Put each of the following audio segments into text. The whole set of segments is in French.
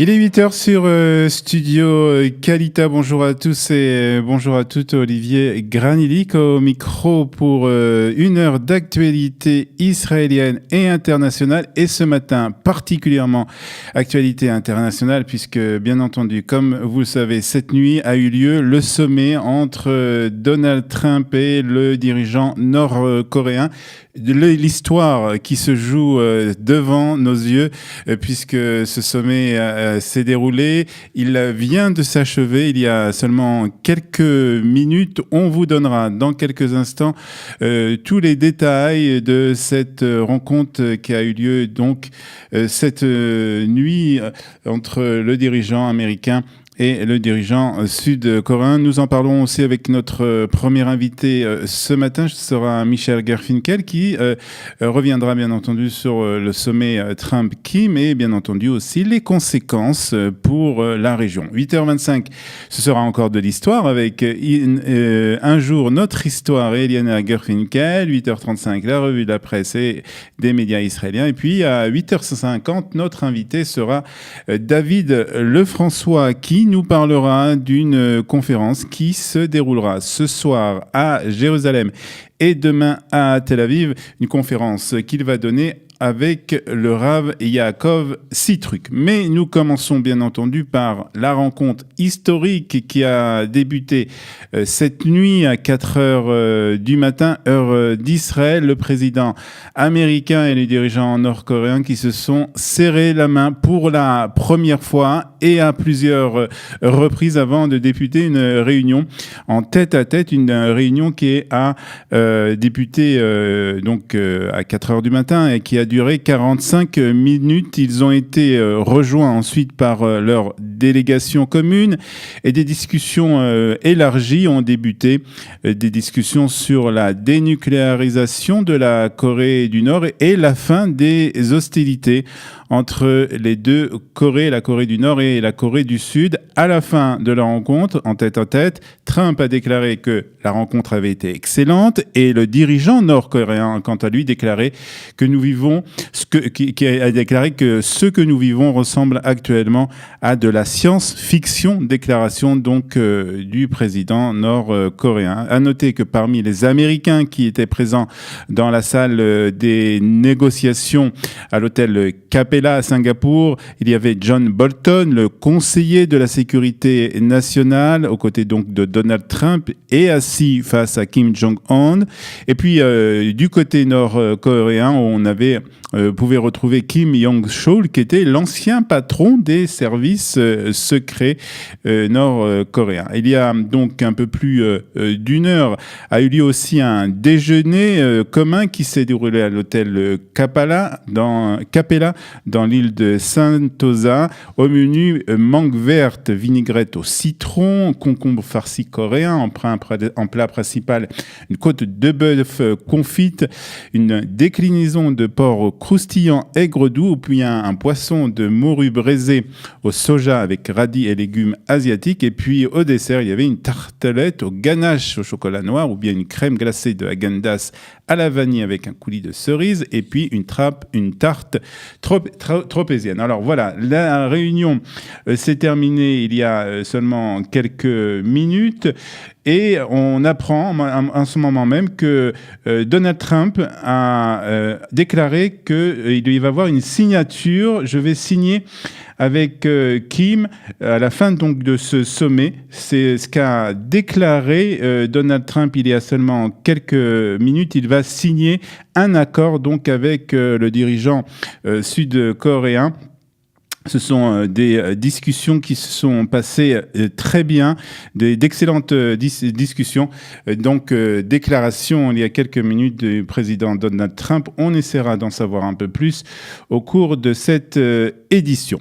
Il est 8 heures sur Studio Kalita. Bonjour à tous et bonjour à toutes. Olivier Granilic au micro pour 1 heure d'actualité israélienne et internationale. Et ce matin, particulièrement actualité internationale, puisque bien entendu, comme vous le savez, cette nuit a eu lieu le sommet entre Donald Trump et le dirigeant nord-coréen. L'histoire qui se joue devant nos yeux, puisque ce sommet s'est déroulé. Il vient de s'achever il y a seulement quelques minutes. On vous donnera dans quelques instants tous les détails de cette rencontre qui a eu lieu donc cette nuit entre le dirigeant américain et le dirigeant sud-coréen. Nous en parlons aussi avec notre premier invité ce matin. Ce sera Michel Gerfinkel qui reviendra bien entendu sur le sommet Trump-Kim et bien entendu aussi les conséquences pour la région. 8h25, ce sera encore de l'histoire avec un jour notre histoire et Eliana Gerfinkel. 8h35, la revue de la presse et des médias israéliens. Et puis à 8h50, notre invité sera David Lefrançois qui nous parlera d'une conférence qui se déroulera ce soir à Jérusalem et demain à Tel Aviv, une conférence qu'il va donner avec le Rav Yaakov Sitruk. Mais nous commençons bien entendu par la rencontre historique qui a débuté cette nuit à 4 heures du matin, heure d'Israël. Le président américain et les dirigeants nord-coréens qui se sont serrés la main pour la première fois et à plusieurs reprises avant de débuter une réunion en tête-à-tête, une réunion qui a débuté à 4 heures du matin et qui a duré 45 minutes. Ils ont été rejoints ensuite par leur délégation commune et des discussions élargies ont débuté, des discussions sur la dénucléarisation de la Corée du Nord et la fin des hostilités entre les deux Corées, la Corée du Nord et la Corée du Sud. À la fin de la rencontre, en tête-à-tête, Trump a déclaré que la rencontre avait été excellente et le dirigeant nord-coréen, quant à lui, déclaré que nous vivons, qui a déclaré que ce que nous vivons ressemble actuellement à de la science-fiction, déclaration donc du président nord-coréen. À noter que parmi les Américains qui étaient présents dans la salle des négociations à l'hôtel Capella à Singapour, il y avait John Bolton, le conseiller de la sécurité nationale, aux côtés donc de Donald Trump et assis face à Kim Jong-un. Et puis du côté nord-coréen, on pouvait retrouver Kim Yong-chol, qui était l'ancien patron des services secrets nord-coréens. Il y a donc un peu plus d'une heure a eu lieu aussi un déjeuner commun qui s'est déroulé à l'hôtel Capella dans l'île de Sentosa. Au menu, mangue verte, vinaigrette au citron, concombre farci coréen, en plat principal, une côte de bœuf confite, une déclinaison de porc croustillant aigre doux, puis un poisson de morue braisé au soja avec radis et légumes asiatiques. Et puis au dessert, il y avait une tartelette au ganache au chocolat noir ou bien une crème glacée de Häagen-Dazs à la vanille avec un coulis de cerise et puis une tarte tropézienne. Alors voilà, la réunion s'est terminée il y a seulement quelques minutes et on apprend en ce moment même que Donald Trump a déclaré qu'il va y avoir une signature. Je vais signer avec Kim à la fin donc de ce sommet. C'est ce qu'a déclaré Donald Trump il y a seulement quelques minutes. Il va signer un accord donc avec le dirigeant sud-coréen. Ce sont des discussions qui se sont passées très bien, d'excellentes discussions. Donc, déclaration il y a quelques minutes du président Donald Trump. On essaiera d'en savoir un peu plus au cours de cette édition.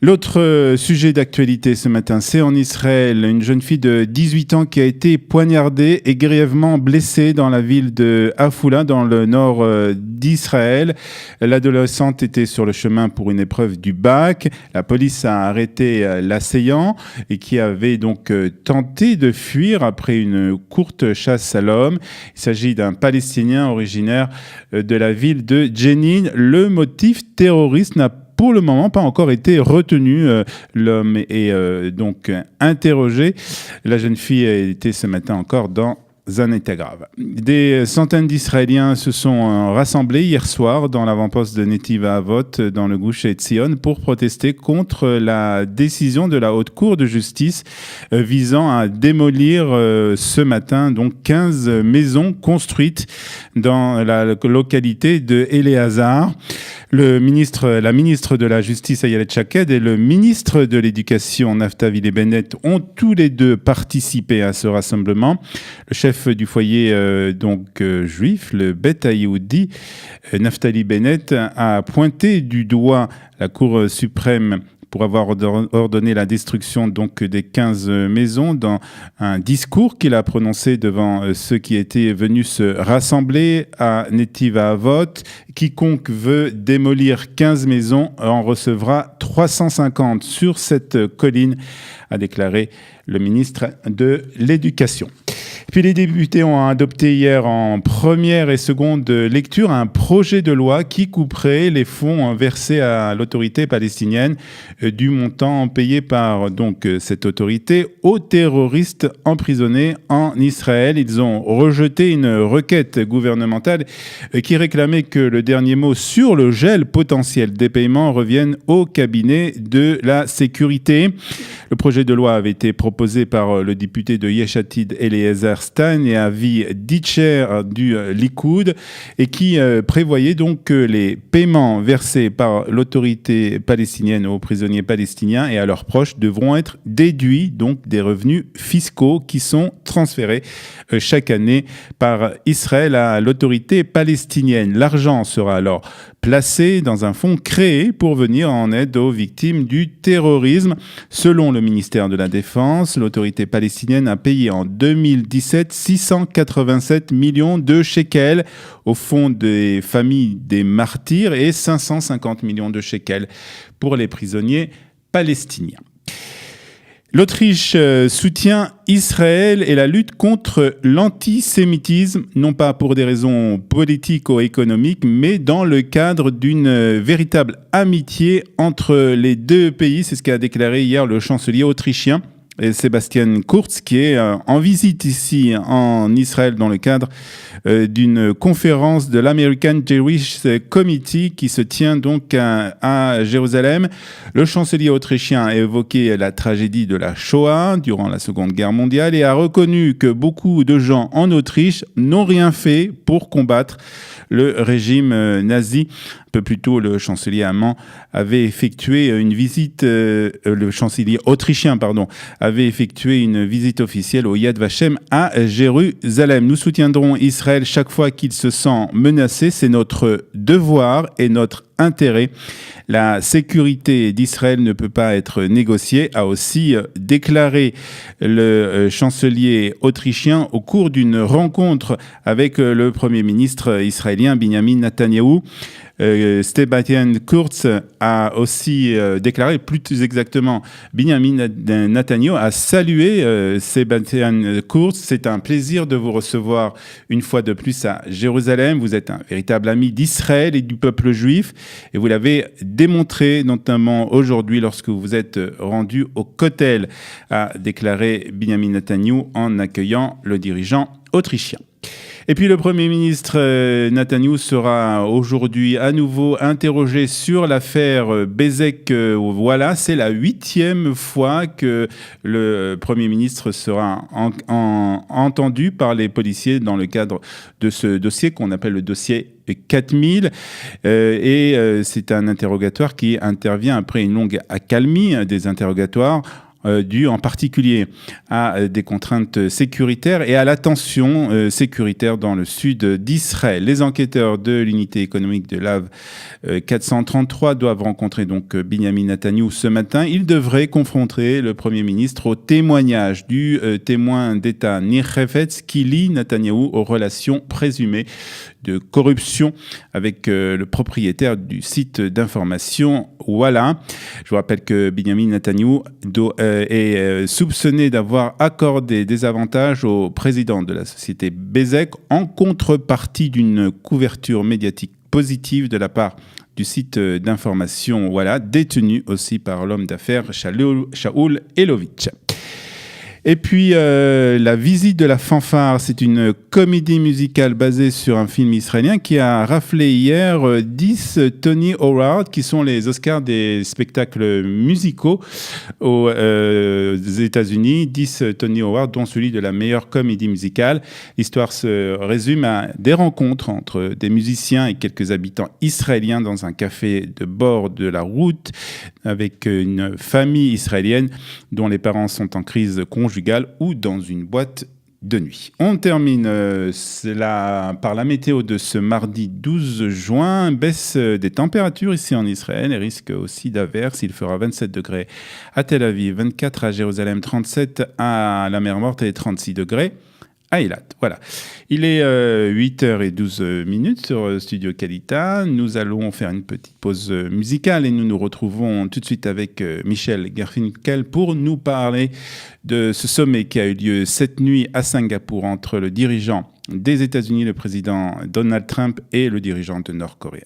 L'autre sujet d'actualité ce matin, c'est en Israël, une jeune fille de 18 ans qui a été poignardée et grièvement blessée dans la ville de Afula, dans le nord d'Israël. L'adolescente était sur le chemin pour une épreuve du bac. La police a arrêté l'assaillant et qui avait donc tenté de fuir après une courte chasse à l'homme. Il s'agit d'un Palestinien originaire de la ville de Jenin. Le motif terroriste n'a pour le moment pas encore été retenu. L'homme est donc interrogé. La jeune fille a été ce matin encore dans un état grave. Des centaines d'Israéliens se sont rassemblés hier soir dans l'avant-poste de Netiv Avot dans le Gush Etzion pour protester contre la décision de la Haute Cour de justice visant à démolir ce matin donc 15 maisons construites dans la localité de Éléazar. La ministre de la Justice, Ayelet Shaked, et le ministre de l'Éducation, Naftali Bennett, ont tous les deux participé à ce rassemblement. Le chef du foyer juif, le Bet Hayoudi, Naftali Bennett, a pointé du doigt la Cour suprême pour avoir ordonné la destruction donc des 15 maisons dans un discours qu'il a prononcé devant ceux qui étaient venus se rassembler à Netiv Avot. Quiconque veut démolir 15 maisons en recevra 350 sur cette colline, a déclaré le ministre de l'Éducation. Puis les députés ont adopté hier en première et seconde lecture un projet de loi qui couperait les fonds versés à l'autorité palestinienne du montant payé par donc cette autorité aux terroristes emprisonnés en Israël. Ils ont rejeté une requête gouvernementale qui réclamait que le dernier mot sur le gel potentiel des paiements revienne au cabinet de la sécurité. Le projet de loi avait été proposé par le député de Yesh Atid Eliezer Stein et Avi Ditcher du Likoud et qui prévoyait donc que les paiements versés par l'autorité palestinienne aux prisonniers palestiniens et à leurs proches devront être déduits donc des revenus fiscaux qui sont transférés chaque année par Israël à l'autorité palestinienne. L'argent sera alors placé dans un fonds créé pour venir en aide aux victimes du terrorisme. Selon le ministère de la Défense, l'autorité palestinienne a payé en 2017 687 millions de shekels au fonds des familles des martyrs et 550 millions de shekels pour les prisonniers palestiniens. L'Autriche soutient Israël et la lutte contre l'antisémitisme, non pas pour des raisons politico-économiques, mais dans le cadre d'une véritable amitié entre les deux pays. C'est ce qu'a déclaré hier le chancelier autrichien Sebastian Kurz, qui est en visite ici en Israël dans le cadre d'une conférence de l'American Jewish Committee qui se tient donc à Jérusalem. Le chancelier autrichien a évoqué la tragédie de la Shoah durant la Seconde Guerre mondiale et a reconnu que beaucoup de gens en Autriche n'ont rien fait pour combattre le régime nazi. Un peu plus tôt, le chancelier allemand avait effectué une visite, le chancelier autrichien, avait effectué une visite officielle au Yad Vashem à Jérusalem. Nous soutiendrons Israël chaque fois qu'il se sent menacé. C'est notre devoir et notre intérêt. La sécurité d'Israël ne peut pas être négociée, a aussi déclaré le chancelier autrichien au cours d'une rencontre avec le premier ministre israélien Binyamin Netanyahou. Sebastian Kurz a aussi déclaré, plus exactement, Binyamin Netanyahou a salué Sebastian Kurz. C'est un plaisir de vous recevoir une fois de plus à Jérusalem. Vous êtes un véritable ami d'Israël et du peuple juif et vous l'avez démontré notamment aujourd'hui lorsque vous vous êtes rendu au Kotel, a déclaré Binyamin Netanyahou en accueillant le dirigeant autrichien. Et puis le Premier ministre Netanyahou sera aujourd'hui à nouveau interrogé sur l'affaire Bezek. Voilà, c'est la 8e fois que le Premier ministre sera entendu par les policiers dans le cadre de ce dossier qu'on appelle le dossier 4000 c'est un interrogatoire qui intervient après une longue accalmie des interrogatoires dû en particulier à des contraintes sécuritaires et à la tension sécuritaire dans le sud d'Israël. Les enquêteurs de l'unité économique de l'AV 433 doivent rencontrer donc Binyamin Netanyahou ce matin. Ils devraient confronter le Premier ministre au témoignage du témoin d'État Nir Hefetz qui lie Netanyahou aux relations présumées de corruption avec le propriétaire du site d'information Walla. Je vous rappelle que Binyamin Netanyahou est soupçonné d'avoir accordé des avantages au président de la société Bezek en contrepartie d'une couverture médiatique positive de la part du site d'information, voilà, détenu aussi par l'homme d'affaires Shaul Elovitch. Et puis, La visite de la fanfare, c'est une comédie musicale basée sur un film israélien qui a raflé hier 10 Tony Awards, qui sont les Oscars des spectacles musicaux aux États-Unis. 10 Tony Awards, dont celui de la meilleure comédie musicale. L'histoire se résume à des rencontres entre des musiciens et quelques habitants israéliens dans un café de bord de la route, avec une famille israélienne dont les parents sont en crise conjugale ou dans une boîte de nuit. On termine par la météo de ce mardi 12 juin. Baisse des températures ici en Israël et risque aussi d'averses. Il fera 27 degrés à Tel Aviv, 24 à Jérusalem, 37 à la mer Morte et 36 degrés à Eilat. Voilà. Il est 8h12 sur Studio Kalita. Nous allons faire une petite pause musicale et nous nous retrouvons tout de suite avec Michel Garfinkel pour nous parler de ce sommet qui a eu lieu cette nuit à Singapour entre le dirigeant des États-Unis, le président Donald Trump, et le dirigeant de Nord-Corée.